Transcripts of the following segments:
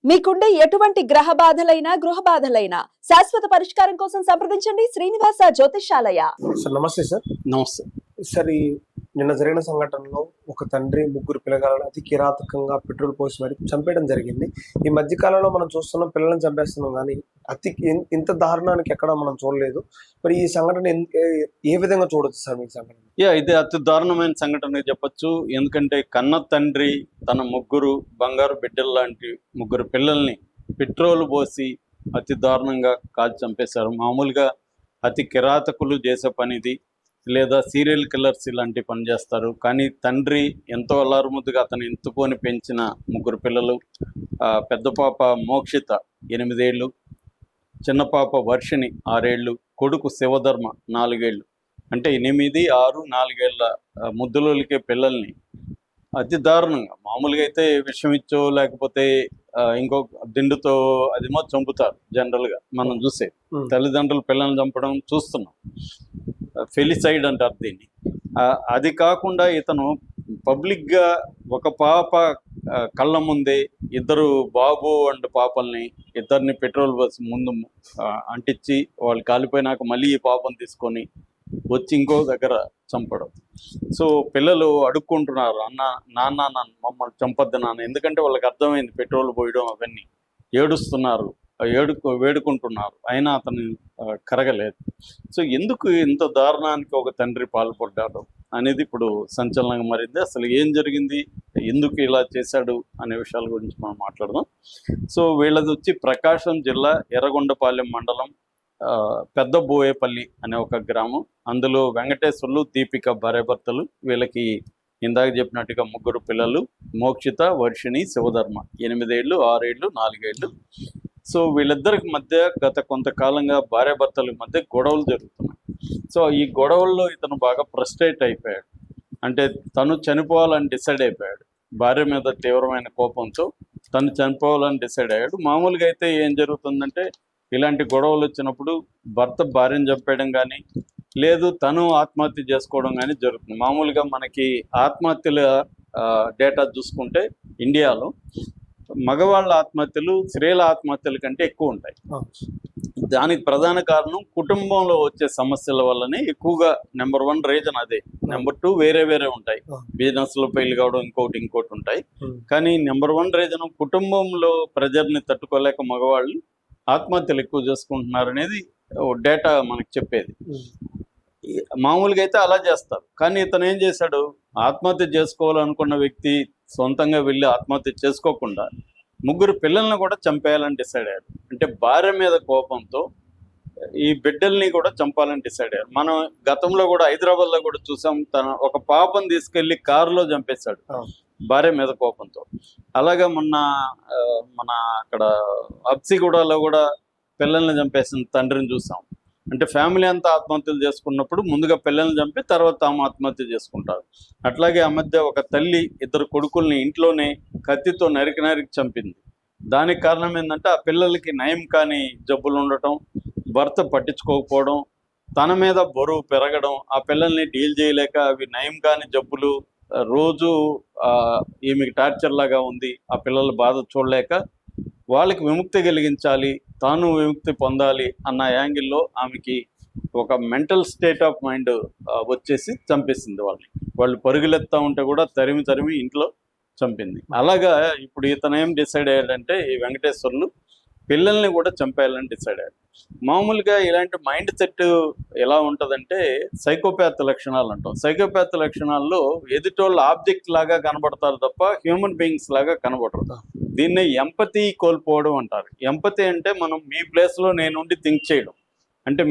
మీకుండే ఎటువంటి గ్రహ బాధలైనా గృహ బాధలైనా శాశ్వత పరిష్కారం కోసం సంప్రదించండి శ్రీనివాస జ్యోతిషాలయ. సార్ నమస్తే సార్. నమస్తే సార్, ఈ నిన్న జరిగిన సంఘటనలో ఒక తండ్రి ముగ్గురు పిల్లగాలను అతి కిరాతకంగా పెట్రోల్ పోసి మరి చంపేయడం జరిగింది. ఈ మధ్య కాలంలో మనం చూస్తున్నాం, పిల్లల్ని చంపేస్తున్నాం, కానీ ఇంత దారుణానికి ఎక్కడ మనం చూడలేదు. మరి ఈ సంఘటన ఏ విధంగా చూడొచ్చు సార్ మీ సంఘటన? ఇది అతి దారుణమైన సంఘటన చెప్పొచ్చు. ఎందుకంటే కన్న తండ్రి తన ముగ్గురు బంగారు బిడ్డలు లాంటి ముగ్గురు పిల్లల్ని పెట్రోల్ పోసి అతి దారుణంగా కాల్చి చంపేశారు. మామూలుగా అతి కిరాతకులు చేసే పనిది, లేదా సీరియల్ కిల్లర్స్ ఇలాంటి పని చేస్తారు. కానీ తండ్రి ఎంతో అల్లారుముద్దుగా అతను ఎంతుకొని పెంచిన ముగ్గురు పిల్లలు, పెద్ద పాప మోక్షిత 8 ఏళ్ళు, చిన్న పాప వర్షిణి 6 ఏళ్ళు, కొడుకు శివధర్మ 4 ఏళ్ళు. అంటే 8, 6, 4 ఏళ్ళ ముద్దులకే పిల్లల్ని అతి దారుణంగా, మామూలుగా అయితే విషం ఇచ్చో లేకపోతే ఇంకో దిండుతో అదేమో చంపుతారు జనరల్గా మనం చూసే. తల్లిదండ్రులు పిల్లల్ని చంపడం చూస్తున్నాం, ఫెలిసైడ్ అంటారు దీన్ని. అది కాకుండా ఇతను పబ్లిక్గా ఒక పాప కళ్ళ ముందే ఇద్దరు బాబు అండ్ పాపల్ని ఇద్దరిని పెట్రోల్ బస్ ముందు అంటించి వాళ్ళు కాలిపోయినాక మళ్ళీ ఈ పాపను తీసుకొని వచ్చి ఇంకో దగ్గర చంపడం. సో పిల్లలు అడుక్కుంటున్నారు, నాన్న మమ్మల్ని చంపద్దు నాన్న, ఎందుకంటే వాళ్ళకి అర్థమైంది పెట్రోల్ పోయడం అవన్నీ. ఏడుస్తున్నారు, వేడుకుంటున్నారు, అయినా అతను కరగలేదు. సో ఎందుకు ఇంత దారుణానికి ఒక తండ్రి పాల్పడ్డాడు అనేది ఇప్పుడు సంచలనంగా మారింది. అసలు ఏం జరిగింది, ఎందుకు ఇలా చేశాడు అనే విషయాల గురించి మనం మాట్లాడదాం. సో వీళ్ళది వచ్చి ప్రకాశం జిల్లా ఎర్రగొండపాలెం మండలం పెద్ద బోయేపల్లి అనే ఒక గ్రామం. అందులో వెంకటేశ్వర్లు, దీపిక భార్యాభర్తలు. వీళ్ళకి ఇందాక చెప్పినట్టుగా ముగ్గురు పిల్లలు, మోక్షిత, వర్షిణి, శివధర్మ 8 ఏళ్ళు, 6 ఏళ్ళు, 4 ఏళ్ళు. సో వీళ్ళిద్దరికి మధ్య గత కొంతకాలంగా భార్యాభర్తల మధ్య గొడవలు జరుగుతున్నాయి. సో ఈ గొడవల్లో ఇతను బాగా ఫ్రస్ట్రేట్ అయిపోయాడు. అంటే తను చనిపోవాలని డిసైడ్ అయిపోయాడు. భార్య మీద తీవ్రమైన కోపంతో తను చనిపోవాలని డిసైడ్ అయ్యాడు. మామూలుగా అయితే ఏం జరుగుతుందంటే, ఇలాంటి గొడవలు వచ్చినప్పుడు భర్త భార్యను చంపేయడం కానీ, లేదు తను ఆత్మహత్య చేసుకోవడం కానీ జరుగుతుంది. మామూలుగా మనకి ఆత్మహత్యల డేటా చూసుకుంటే ఇండియాలో మగవాళ్ళ ఆత్మహత్యలు స్త్రీల ఆత్మహత్యల కంటే ఎక్కువ ఉంటాయి. దానికి ప్రధాన కారణం కుటుంబంలో వచ్చే సమస్యల వల్లనే ఎక్కువగా. నెంబర్ 1 రీజన్ అదే. నెంబర్ 2 వేరే ఉంటాయి, బిజినెస్ లో ఫెయిల్ కావడం, ఇంకోటి ఉంటాయి. కానీ నెంబర్ 1 రీజన్ కుటుంబంలో ప్రెజర్ని తట్టుకోలేక మగవాళ్ళు ఆత్మహత్యలు ఎక్కువ చేసుకుంటున్నారు అనేది డేటా మనకు చెప్పేది. మామూలుగా అయితే అలా చేస్తారు, కానీ ఇతను ఏం చేశాడు, ఆత్మహత్య చేసుకోవాలనుకున్న వ్యక్తి సొంతంగా వెళ్ళి ఆత్మహత్య చేసుకోకుండా ముగ్గురు పిల్లల్ని కూడా చంపేయాలని డిసైడ్ అయ్యాడు. అంటే భార్య మీద కోపంతో ఈ బిడ్డల్ని కూడా చంపాలని డిసైడ్ అయ్యారు. మనం గతంలో కూడా హైదరాబాద్లో కూడా చూసాం, తన ఒక పాపను తీసుకెళ్లి కారులో చంపేశాడు భార్య మీద కోపంతో. అలాగా మన అక్కడ అబ్సిగూడలో కూడా పిల్లల్ని చంపేసిన తండ్రిని చూసాం. అంటే ఫ్యామిలీ అంతా ఆత్మహత్యలు చేసుకున్నప్పుడు ముందుగా పిల్లల్ని చంపి తర్వాత తాము ఆత్మహత్య చేసుకుంటారు. అట్లాగే ఆ మధ్య ఒక తల్లి 2 కొడుకుల్ని ఇంట్లోనే కత్తితో నరికి చంపింది. దానికి కారణం ఏంటంటే, ఆ పిల్లలకి నయం కాని జబ్బులు ఉండటం, భర్త పట్టించుకోకపోవడం, తన మీద బరువు పెరగడం, ఆ పిల్లల్ని డీల్ చేయలేక అవి నయం కాని జబ్బులు రోజు ఈమెకి టార్చర్ లాగా ఉంది. ఆ పిల్లల బాధ చూడలేక వాళ్ళకి విముక్తి కలిగించాలి, తాను విముక్తి పొందాలి అన్న యాంగిల్లో ఆమెకి ఒక మెంటల్ స్టేట్ ఆఫ్ మైండ్ వచ్చేసి చంపేసింది వాళ్ళని. వాళ్ళు పరుగులెత్తా ఉంటే కూడా తరిమి ఇంట్లో చంపింది. అలాగా ఇప్పుడు ఇతను ఏం డిసైడ్ అయ్యాడంటే, ఈ వెంకటేశ్వర్లు పిల్లల్ని కూడా చంపేయాలని డిసైడ్ అయ్యాడు. మామూలుగా ఇలాంటి మైండ్ సెట్ ఎలా ఉంటుందంటే, సైకోపాత్ లక్షణాలు అంటాం. సైకోపాత్ లక్షణాల్లో ఎదుటోళ్ళు ఆబ్జెక్ట్ లాగా కనబడతారు తప్ప హ్యూమన్ బీయింగ్స్ లాగా కనబడరు. దీన్నే ఎంపతి కోల్పోవడం అంటారు. ఎంపతి అంటే మనం మీ ప్లేస్లో నేనుండి థింక్ చేయడం. అంటే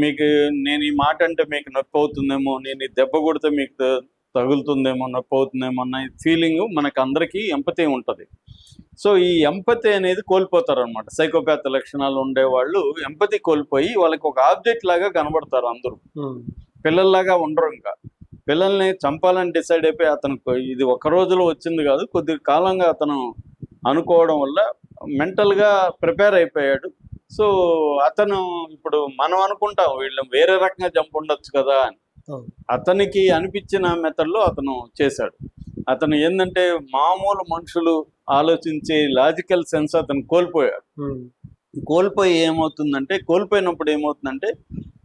నేను ఈ మాట అంటే మీకు నొప్పి అవుతుందేమో, నేను ఈ దెబ్బ కొడితే మీకు తగులుతుందేమో, నొప్పి అవుతుందేమో అన్న ఫీలింగ్ మనకు అందరికీ ఎంపతి ఉంటుంది. సో ఈ ఎంపతి అనేది కోల్పోతారు అనమాట. సైకోపాత్ లక్షణాలు ఉండేవాళ్ళు ఎంపతి కోల్పోయి వాళ్ళకి ఒక ఆబ్జెక్ట్ లాగా కనబడతారు. అందరూ పిల్లల్లాగా ఉండరు. ఇంకా పిల్లల్ని చంపాలని డిసైడ్ అయిపోయి అతను ఇది ఒక రోజులో వచ్చింది కాదు, కొద్ది కాలంగా అతను అనుకోవడం వల్ల మెంటల్గా ప్రిపేర్ అయిపోయాడు. సో అతను ఇప్పుడు మనం అనుకుంటాం వీళ్ళు వేరే రకంగా చంపుండొచ్చు కదా అని, అతనికి అనిపించిన మెథడ్లో అతను చేశాడు. అతను ఏంటంటే మామూలు మనుషులు ఆలోచించే లాజికల్ సెన్స్ అతను కోల్పోయాడు. కోల్పోయినప్పుడు ఏమవుతుందంటే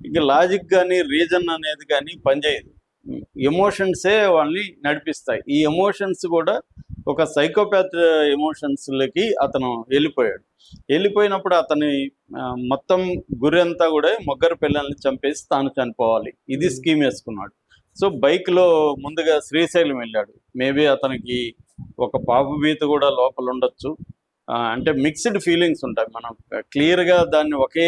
ఇక లాజిక్ కానీ రీజన్ అనేది కానీ పనిచేయదు. ఎమోషన్సే వాళ్ళని నడిపిస్తాయి. ఈ ఎమోషన్స్ కూడా ఒక సైకోపాత్ ఎమోషన్స్లకి అతను వెళ్ళిపోయినప్పుడు అతని మొత్తం గురి అంతా కూడా ముగ్గురు పిల్లల్ని చంపేసి తాను చనిపోవాలి, ఇది స్కీమ్ వేసుకున్నాడు. సో బైక్లో ముందుగా శ్రీశైలం వెళ్ళాడు. మేబీ అతనికి ఒక పాపభీత కూడా లోపల ఉండొచ్చు. అంటే మిక్స్డ్ ఫీలింగ్స్ ఉంటాయి. మనం క్లియర్గా దాన్ని ఒకే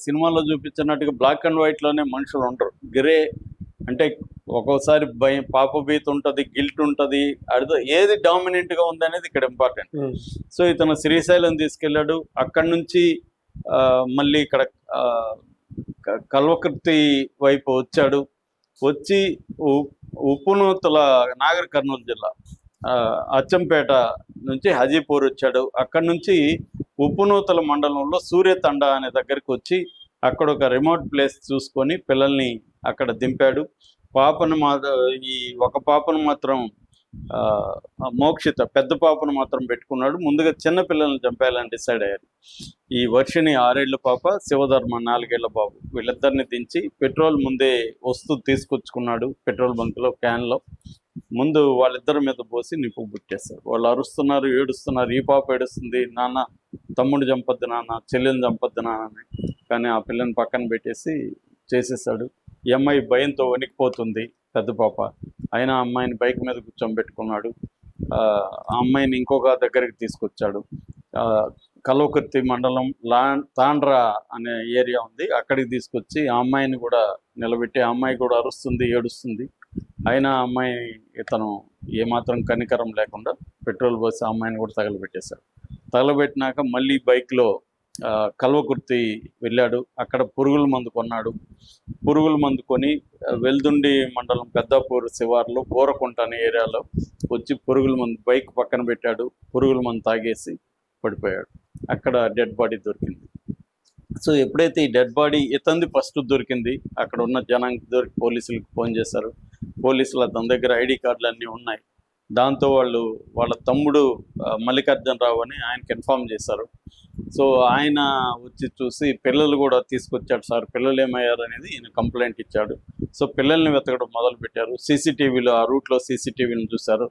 సినిమాలో చూపించినట్టుగా బ్లాక్ అండ్ వైట్లోనే మనుషులు ఉండరు. గ్రే అంటే ఒక్కోసారి భయం, పాపభీత ఉంటుంది, గిల్ట్ ఉంటుంది. ఏది డామినెంట్గా ఉంది అనేది ఇక్కడ ఇంపార్టెంట్. సో ఇతను శ్రీశైలం తీసుకెళ్ళాడు. అక్కడి నుంచి మళ్ళీ ఇక్కడ కల్వకుర్తి వైపు వచ్చి ఉప్పునూతల నాగర్ కర్నూలు జిల్లా అచ్చంపేట నుంచి హజీపూర్ వచ్చాడు. అక్కడి నుంచి ఉప్పునూతల మండలంలో సూర్యతండ అనే దగ్గరికి వచ్చి అక్కడ ఒక రిమోట్ ప్లేస్ చూసుకొని పిల్లల్ని అక్కడ దింపాడు. ఈ ఒక పాపను మాత్రం మోక్షిత, పెద్ద పాపను మాత్రం పెట్టుకున్నాడు. ముందుగా చిన్న పిల్లల్ని చంపేయాలని డిసైడ్ అయ్యారు. ఈ వర్షిని 6 ఏళ్ల పాప, శివధర్మ 4 ఏళ్ల బాబు, వీళ్ళిద్దరిని దించి పెట్రోల్ ముందే తీసుకొచ్చుకున్నాడు. పెట్రోల్ బంక్లో క్యాన్లో ముందు వాళ్ళిద్దరి మీద పోసి నిప్పు పుట్టేస్తారు. వాళ్ళు అరుస్తున్నారు, ఏడుస్తున్నారు. ఈ పాప ఏడుస్తుంది, నాన్న తమ్ముడు చంపొద్దు నాన్న, చెల్లెని చంపొద్దు నాన్న అని. కానీ ఆ పిల్లని పక్కన పెట్టేసి చేసేసాడు. ఈ అమ్మాయి భయంతో వణికిపోతుంది, పెద్ద పాప. అయినా అమ్మాయిని బైక్ మీద కూర్చోబెట్టుకున్నాడు. ఆ అమ్మాయిని ఇంకొక దగ్గరికి తీసుకొచ్చాడు. కల్వకుర్తి మండలం తాండ్రా అనే ఏరియా ఉంది, అక్కడికి తీసుకొచ్చి ఆ అమ్మాయిని కూడా నిలబెట్టి, ఆ అమ్మాయి కూడా అరుస్తుంది, ఏడుస్తుంది. అయినా అమ్మాయి ఇతను ఏమాత్రం కనికరం లేకుండా పెట్రోల్ పోసి ఆ అమ్మాయిని కూడా తగలబెట్టేశాడు. తగలబెట్టినాక మళ్ళీ బైక్లో కల్వకుర్తి వెళ్ళాడు. అక్కడ పురుగుల మందు కొన్నాడు. పురుగుల మందు కొని వెల్దుండి మండలం పెద్దాపూర్ శివార్లో బోరకుంట అనే ఏరియాలో వచ్చి పురుగుల మందు బైక్ పక్కన పెట్టాడు. పురుగుల మందు తాగేసి పడిపోయాడు. అక్కడ డెడ్ బాడీ దొరికింది. సో ఎప్పుడైతే ఈ డెడ్ బాడీ ఇతంది ఫస్ట్ దొరికింది, అక్కడ ఉన్న జనానికి దొరికి పోలీసులకు ఫోన్ చేశారు. పోలీసులు అతని దగ్గర ఐడి కార్డులు అన్నీ ఉన్నాయి. దాంతో వాళ్ళ తమ్ముడు మల్లికార్జునరావు అని ఆయనకి ఇన్ఫామ్ చేశారు. సో ఆయన వచ్చి చూసి పిల్లలు కూడా తీసుకొచ్చాడు. సార్ పిల్లలు ఏమయ్యారు అనేది ఈయన కంప్లైంట్ ఇచ్చాడు. సో పిల్లల్ని వెతకడం మొదలుపెట్టారు. సీసీటీవీలో ఆ రూట్లో సీసీటీవీని చూశారు.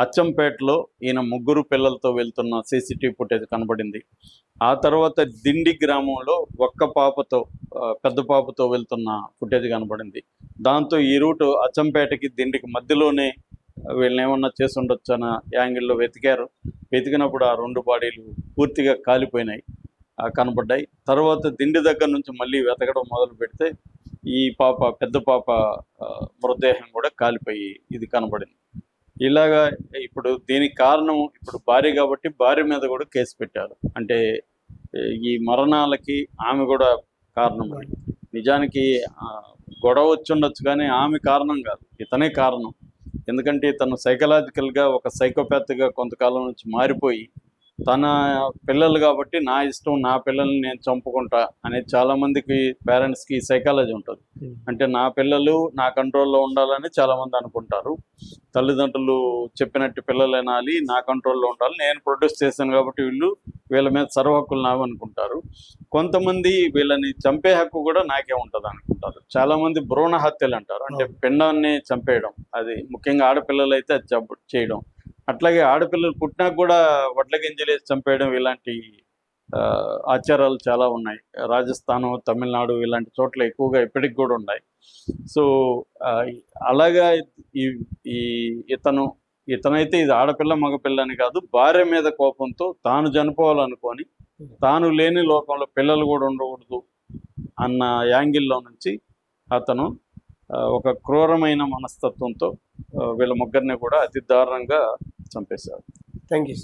అచ్చంపేటలో ఈయన 3 పిల్లలతో వెళ్తున్న సీసీటీవీ ఫుటేజ్ కనబడింది. ఆ తర్వాత దిండి గ్రామంలో పెద్ద పాపతో వెళ్తున్న ఫుటేజ్ కనబడింది. దాంతో ఈ రూటు అచ్చంపేటకి దిండికి మధ్యలోనే వీళ్ళని ఏమన్నా చేసి ఉండొచ్చు అన్న యాంగిల్లో వెతికినప్పుడు ఆ 2 బాడీలు పూర్తిగా కాలిపోయినాయి కనబడ్డాయి. తర్వాత దిండి దగ్గర నుంచి మళ్ళీ వెతకడం మొదలు పెడితే ఈ పెద్ద పాప మృతదేహం కూడా కాలిపోయి ఇది కనబడింది. ఇలాగా ఇప్పుడు దీనికి కారణం ఇప్పుడు భార్య కాబట్టి భార్య మీద కూడా కేసు పెట్టారు. అంటే ఈ మరణాలకి ఆమె కూడా కారణం. నిజానికి గొడవ వచ్చి ఉండొచ్చు కానీ ఆమె కారణం కాదు, ఇతనే కారణం. ఎందుకంటే తను సైకలాజికల్గా ఒక సైకోపాత్గా కొంతకాలం నుంచి మారిపోయి తన పిల్లలు కాబట్టి నా ఇష్టం, నా పిల్లల్ని నేను చంపుకుంటా అనేది చాలామందికి పేరెంట్స్కి సైకాలజీ ఉంటుంది. అంటే నా పిల్లలు నా కంట్రోల్లో ఉండాలని చాలామంది అనుకుంటారు. తల్లిదండ్రులు చెప్పినట్టు పిల్లలు వినాలి, నా కంట్రోల్లో ఉండాలి, నేను ప్రొడ్యూస్ చేశాను కాబట్టి వీళ్ళ మీద సర్వ హక్కులు నావనుకుంటారు. కొంతమంది వీళ్ళని చంపే హక్కు కూడా నాకే ఉంటుంది అనుకుంటారు. చాలామంది భ్రూణ హత్యలు అంటారు, అంటే పిండాన్ని చంపేయడం. అది ముఖ్యంగా ఆడపిల్లలు అయితే అది చేయడం. అట్లాగే ఆడపిల్లలు పుట్టినాక కూడా వడ్ల గింజలేసి చంపేయడం, ఇలాంటి ఆచారాలు చాలా ఉన్నాయి. రాజస్థాను, తమిళనాడు ఇలాంటి చోట్ల ఎక్కువగా ఇప్పటికి కూడా ఉన్నాయి. సో అలాగా ఇతనైతే ఇది ఆడపిల్ల మగపిల్ల అని కాదు, భార్య మీద కోపంతో తాను చనిపోవాలనుకొని తాను లేని లోకంలో పిల్లలు కూడా ఉండకూడదు అన్న యాంగిల్లో నుంచి అతను ఒక క్రూరమైన మనస్తత్వంతో వీళ్ళ ముగ్గురిని కూడా అతి దారుణంగా చంపేశారు. Thank you.